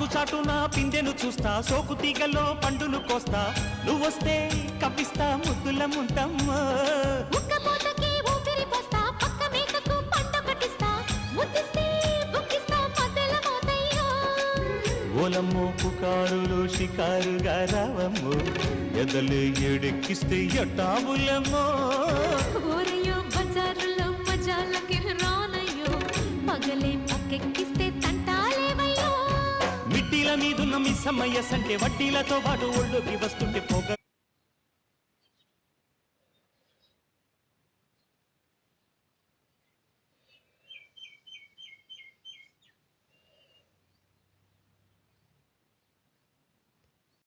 చాటున పిందెను చూస్తా, సోకు తీగలో పండును కోస్తా, నువ్వొస్తే కప్పిస్తా ముద్దుల ముంతమ్మో. ఉక్కపోతకి ఊపిరి పోస్తా, పక్క మేకకు పంట కట్టిస్తా, ముద్దిస్తే బుక్కిస్తా మధ్యల మోతయ్యో. ఓలమ్మో పుకారులు షికారుగా రావమ్మో, ఎదలు ఎడెక్కిస్తే ఎట్టాబులమ్మో. ఊరయ్యో బజారులో మజాలకి రానయ్యో, పగలే పక్కెక్కిస్తే తంటాలేవయ్యో. మిట్టిల మీదున్న మిస్సమ్మయ్య సంటే వడ్డీలతో పాటు ఒళ్ళోకి వస్తుంటే పొగ